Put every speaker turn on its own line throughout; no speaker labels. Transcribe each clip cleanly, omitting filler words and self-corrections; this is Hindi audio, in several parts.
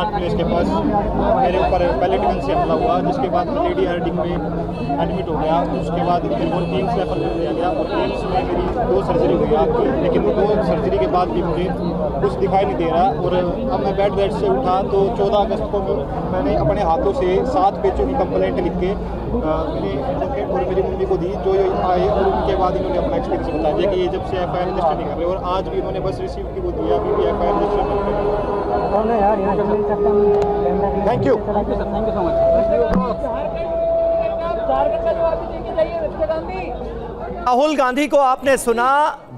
प्लांट प्लेस के पास मेरे ऊपर पैलेट गन से हमला हुआ, जिसके बाद लेडी हार्डिंग में एडमिट हो गया। उसके बाद मेरे को एम्स रेफर कर दिया गया और एम्स में मेरी 2 सर्जरी हुई आपकी, लेकिन वो 2 सर्जरी के बाद भी मुझे कुछ दिखाई नहीं दे रहा। और अब मैं बेड से उठा तो 14 अगस्त को मैंने अपने हाथों से 7 पेजों की कंप्लेंट लिख के मेरे एडवोकेट और मेरी मम्मी को दी, जो आए और उनके बाद इन्होंने अपना एक्सपीरियंस बताया कि ये जब से FIR रजिस्टर नहीं कर रहे, और आज भी उन्होंने बस रिसीव की वो दिया अभी भी FIR रजिस्टर नहीं कर रहे। Thank you so much.
Rahul Gandhi को आपने सुना,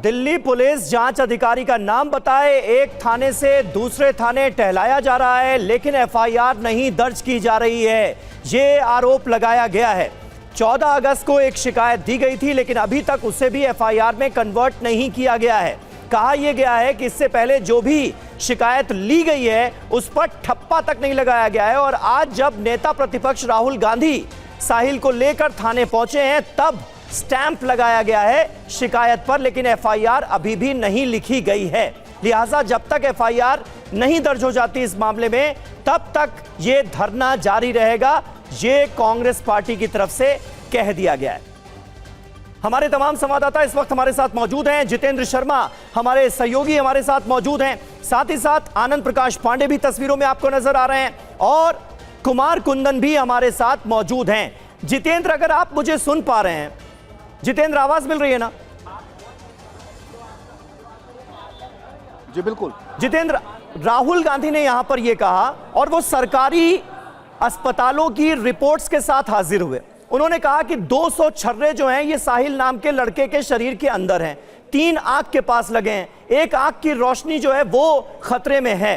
दिल्ली पुलिस जांच अधिकारी का नाम बताए, एक थाने से दूसरे थाने टहलाया जा रहा है, लेकिन FIR नहीं दर्ज की जा रही है, ये आरोप लगाया गया है। 14 अगस्त को एक शिकायत दी गई थी, लेकिन अभी तक उसे भी FIR में कन्वर्ट नहीं किया गया है। कहा यह गया है कि इससे पहले जो भी शिकायत ली गई है उस पर ठप्पा तक नहीं लगाया गया है। और आज जब नेता प्रतिपक्ष राहुल गांधी साहिल को लेकर थाने पहुंचे हैं, तब स्टैंप लगाया गया है शिकायत पर, लेकिन FIR अभी भी नहीं लिखी गई है। लिहाजा जब तक FIR नहीं दर्ज हो जाती इस मामले में, तब तक ये धरना जारी रहेगा, ये कांग्रेस पार्टी की तरफ से कह दिया गया है। हमारे तमाम संवाददाता इस वक्त हमारे साथ मौजूद हैं। जितेंद्र शर्मा हमारे सहयोगी हमारे साथ मौजूद हैं, साथ ही साथ आनंद प्रकाश पांडे भी तस्वीरों में आपको नजर आ रहे हैं, और कुमार कुंदन भी हमारे साथ मौजूद हैं। जितेंद्र, अगर आप मुझे सुन पा रहे हैं, जितेंद्र आवाज मिल रही है ना?
जी बिल्कुल।
जितेंद्र, राहुल गांधी ने यहां पर यह कहा, और वो सरकारी अस्पतालों की रिपोर्ट्स के साथ हाजिर हुए। उन्होंने कहा कि 200 छर्रे जो हैं ये साहिल नाम के लड़के के शरीर के अंदर हैं, 3 आंख के पास लगे हैं, एक आंख की रोशनी जो है वो खतरे में है।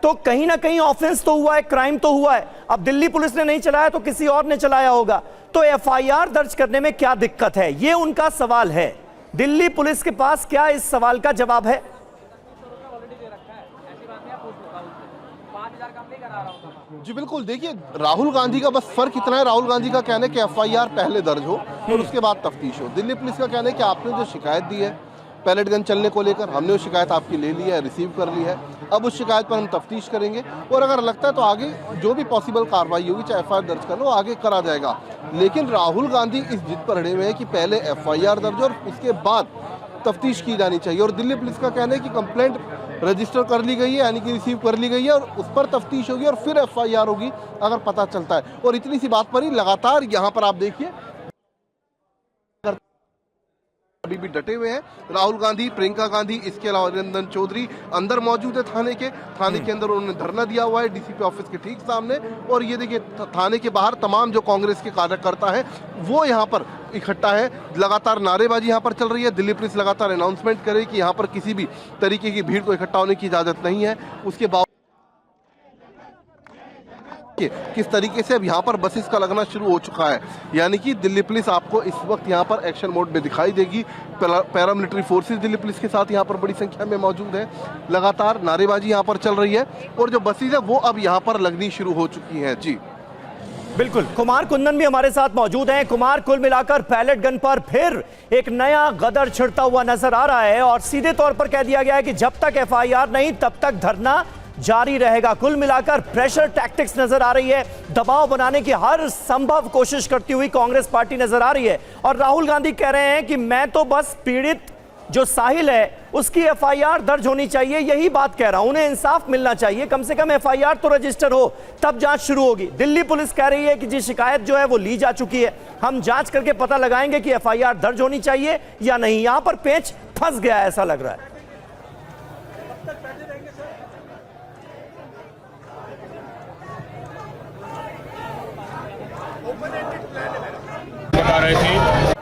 तो कहीं ना कहीं ऑफेंस तो हुआ है, क्राइम तो हुआ है। अब दिल्ली पुलिस ने नहीं चलाया तो किसी और ने चलाया होगा, तो FIR दर्ज करने में क्या दिक्कत है, ये उनका सवाल है। दिल्ली पुलिस के पास क्या इस सवाल का जवाब है?
जी बिल्कुल, देखिए राहुल गांधी का बस फर्क इतना है, राहुल गांधी का कहना है कि FIR पहले दर्ज हो और उसके बाद तफ्तीश हो। दिल्ली पुलिस का कहना है कि आपने जो शिकायत दी है पैलेट गन चलने को लेकर, हमने वो शिकायत आपकी ले ली है, रिसीव कर ली है, अब उस शिकायत पर हम तफ्तीश करेंगे और अगर लगता है तो आगे जो भी पॉसिबल कार्रवाई होगी, चाहे FIR दर्ज कर लो, आगे करा जाएगा। लेकिन राहुल गांधी इस जिद पर अड़े हुए हैं कि पहले FIR दर्ज हो और उसके बाद तफ्तीश की जानी चाहिए। और दिल्ली पुलिस का कहना है कि कंप्लेंट रजिस्टर कर ली गई है, यानी कि रिसीव कर ली गई है, और उस पर तफ्तीश होगी और फिर FIR होगी अगर पता चलता है। और इतनी सी बात पर ही लगातार यहाँ पर आप देखिए अभी भी डटे हुए हैं राहुल गांधी, प्रियंका गांधी, इसके अलावा रंजन चौधरी अंदर मौजूद है थाने के अंदर उन्होंने धरना दिया हुआ है DCP ऑफिस के ठीक सामने। और ये देखिए थाने के बाहर तमाम जो कांग्रेस के कार्यकर्ता है वो यहाँ पर इकट्ठा है, लगातार नारेबाजी यहाँ पर चल रही है। दिल्ली पुलिस लगातार अनाउंसमेंट करे कि यहाँ पर किसी भी तरीके की भीड़ को इकट्ठा होने की इजाजत नहीं है। उसके बावजूद किस तरीके से अब यहाँ पर बसेस का लगना शुरू हो चुका है, यानी कि दिल्ली पुलिस आपको इस वक्त यहाँ पर एक्शन मोड में दिखाई देगी। पैरामिलिट्री फोर्सेस दिल्ली पुलिस के साथ यहाँ पर बड़ी संख्या में मौजूद है, लगातार नारेबाजी यहाँ पर चल रही है और जो बसेस है वो अब यहाँ पर लगनी शुरू हो चुकी हैं। जी
बिल्कुल, कुमार कुंदन भी हमारे साथ मौजूद हैं। कुमार, कुल मिलाकर पैलेट गन पर फिर एक नया गदर छिड़ता हुआ नजर आ रहा है और सीधे तौर पर कह दिया गया है कि जब तक FIR नहीं तब तक धरना जारी रहेगा। कुल मिलाकर प्रेशर टैक्टिक्स नजर आ रही है, दबाव बनाने की हर संभव कोशिश करती हुई कांग्रेस पार्टी नजर आ रही है। और राहुल गांधी कह रहे हैं कि मैं तो बस पीड़ित जो साहिल है उसकी FIR दर्ज होनी चाहिए, यही बात कह रहा हूं, उन्हें इंसाफ मिलना चाहिए, कम से कम FIR तो रजिस्टर हो तब जांच शुरू होगी। दिल्ली पुलिस कह रही है कि जी शिकायत जो है वो ली जा चुकी है, हम जांच करके पता लगाएंगे कि FIR दर्ज होनी चाहिए या नहीं। यहां पर पेच फंस गया ऐसा लग रहा है।
बता रहे थे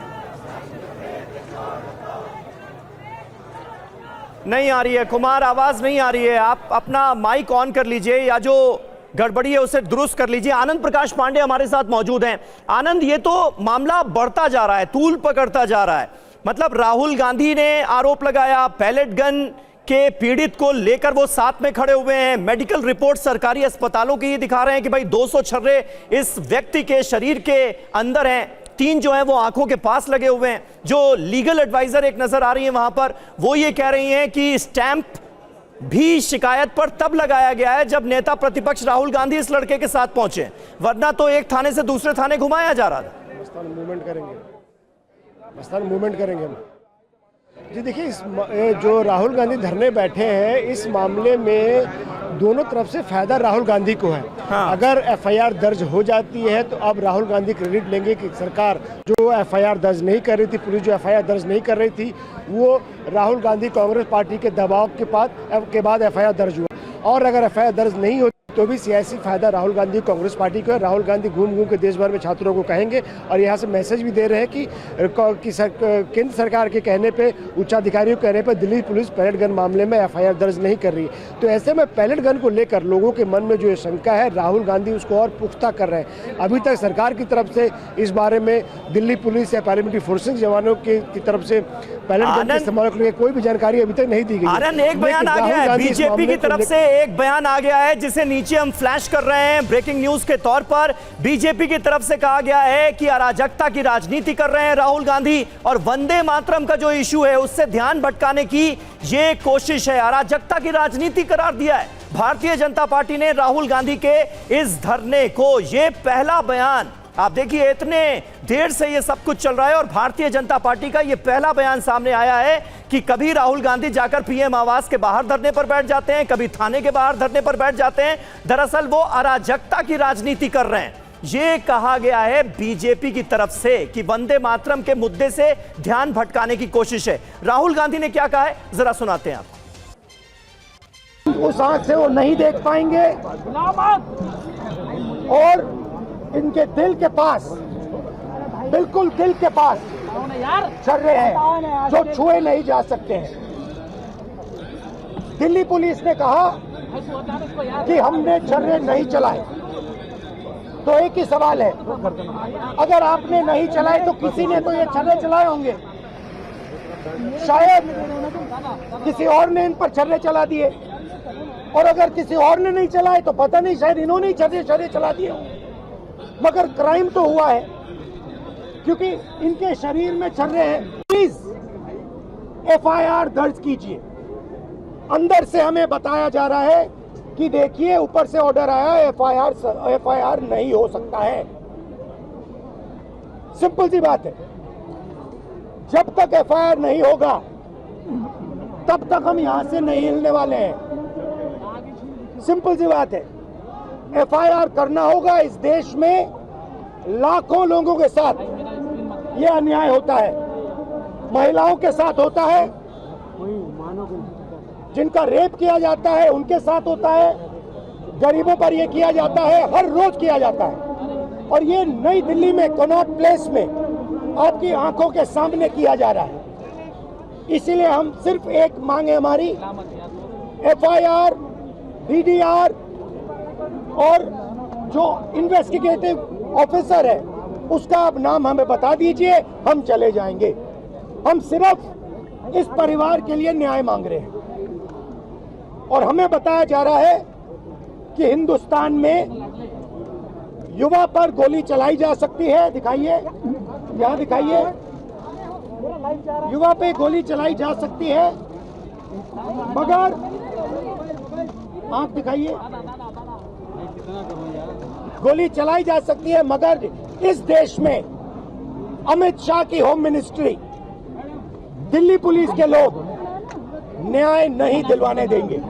नहीं आ रही है कुमार, आवाज नहीं आ रही है, आप अपना माइक ऑन कर लीजिए या जो गड़बड़ी है उसे दुरुस्त कर लीजिए। आनंद प्रकाश पांडे हमारे साथ मौजूद हैं। आनंद, ये तो मामला बढ़ता जा रहा है, तूल पकड़ता जा रहा है। मतलब राहुल गांधी ने आरोप लगाया, पैलेट गन के पीड़ित को लेकर वो साथ में खड़े हुए हैं, मेडिकल रिपोर्ट सरकारी अस्पतालों की ये दिखा रहे हैं कि भाई 200 छर्रे इस व्यक्ति के शरीर के अंदर हैं, 3 जो हैं वो आंखों के पास लगे हुए हैं। जो लीगल एडवाइजर एक नजर आ रही है वहां पर, वो ये कह रही हैं कि स्टैंप भी शिकायत पर तब लगाया गया है जब नेता प्रतिपक्ष राहुल गांधी इस लड़के के साथ पहुंचे, वरना तो एक थाने से दूसरे थाने घुमाया जा रहा था।
मस्तान मूवमेंट करेंगे हम। जी देखिए, जो राहुल गांधी धरने बैठे हैं, इस मामले में दोनों तरफ से फायदा राहुल गांधी को है। हाँ। अगर एफआईआर दर्ज हो जाती है तो अब राहुल गांधी क्रेडिट लेंगे कि सरकार जो एफआईआर दर्ज नहीं कर रही थी, पुलिस जो एफआईआर दर्ज नहीं कर रही थी, वो राहुल गांधी कांग्रेस पार्टी के दबाव के बाद एफआईआर दर्ज हुआ। और अगर एफआईआर दर्ज नहीं होती तो भी सियासी फायदा राहुल गांधी कांग्रेस पार्टी को है। राहुल गांधी घूम घूम के देश भर में छात्रों को कहेंगे और यहाँ से मैसेज भी दे रहे हैं कि केंद्र सरकार के कहने पे, उच्चाधिकारियों के कहने पे दिल्ली पुलिस पैलेट गन मामले में एफआईआर दर्ज नहीं कर रही है। तो ऐसे में पैलेट गन को लेकर लोगों के मन में जो शंका है, राहुल गांधी उसको और पुख्ता कर रहे हैं। अभी तक सरकार की तरफ से इस बारे में दिल्ली पुलिस या पैरामिलिट्री फोर्सेस जवानों की तरफ से पैलेट गन के इस्तेमाल के लिए कोई भी जानकारी अभी तक नहीं दी गई।
आनंद, एक बयान आ गया है बीजेपी की तरफ से, एक बयान आ गया है जिसे नीचे हम फ्लैश कर रहे हैं ब्रेकिंग न्यूज के तौर पर। बीजेपी की तरफ से कहा गया है कि अराजकता की राजनीति कर रहे हैं राहुल गांधी और वंदे मातरम का जो इशू है उससे ध्यान भटकाने की ये कोशिश है। अराजकता की राजनीति करार दिया है भारतीय जनता पार्टी ने राहुल गांधी के इस धरने को। ये पहला बयान, आप देखिए इतने देर से ये सब कुछ चल रहा है और भारतीय जनता पार्टी का ये पहला बयान सामने आया है कि कभी राहुल गांधी जाकर पीएम आवास के बाहर धरने पर बैठ जाते हैं, कभी थाने के बाहर धरने पर बैठ जाते हैं। दरअसल वो अराजकता की राजनीति कर रहे हैं। ये कहा गया है बीजेपी की तरफ से कि वंदे मातरम के मुद्दे से ध्यान भटकाने की कोशिश है। राहुल गांधी ने क्या कहा है, जरा सुनाते हैं आप।
उस आंख से वो नहीं देख पाएंगे और इनके दिल के पास, बिल्कुल दिल के पास छर्रे हैं जो छुए नहीं जा सकते हैं। दिल्ली पुलिस ने कहा कि हमने छर्रे नहीं चलाए, तो एक ही सवाल है, अगर आपने नहीं चलाए तो किसी ने तो ये छर्रे चलाए होंगे। शायद किसी और ने इन पर छर्रे चला दिए, और अगर किसी और ने नहीं चलाए तो पता नहीं, शायद इन्होंने ही छर्रे चला दिए होंगे। मगर क्राइम तो हुआ है क्योंकि इनके शरीर में छर्रे हैं। प्लीज एफआईआर दर्ज कीजिए। अंदर से हमें बताया जा रहा है कि देखिए ऊपर से ऑर्डर आया है, एफआईआर नहीं हो सकता है। सिंपल सी बात है, जब तक एफआईआर नहीं होगा तब तक हम यहां से नहीं हिलने वाले हैं। सिंपल सी बात है, एफआईआर करना होगा। इस देश में लाखों लोगों के साथ ये अन्याय होता है, महिलाओं के साथ होता है, जिनका रेप किया जाता है उनके साथ होता है, गरीबों पर ये किया जाता है, हर रोज किया जाता है। और ये नई दिल्ली में कनॉट प्लेस में आपकी आंखों के सामने किया जा रहा है। इसीलिए हम सिर्फ एक मांग है हमारी, एफआईआर, डीडीआर और जो इन्वेस्टिगेटिव ऑफिसर है उसका आप नाम हमें बता दीजिए, हम चले जाएंगे। हम सिर्फ इस परिवार के लिए न्याय मांग रहे हैं। और हमें बताया जा रहा है कि हिंदुस्तान में युवा पर गोली चलाई जा सकती है। दिखाइए, यहाँ दिखाइए, युवा पे गोली चलाई जा सकती है, मगर आंख दिखाइए, गोली चलाई जा सकती है, मगर इस देश में अमित शाह की होम मिनिस्ट्री, दिल्ली पुलिस के लोग न्याय नहीं दिलवाने देंगे।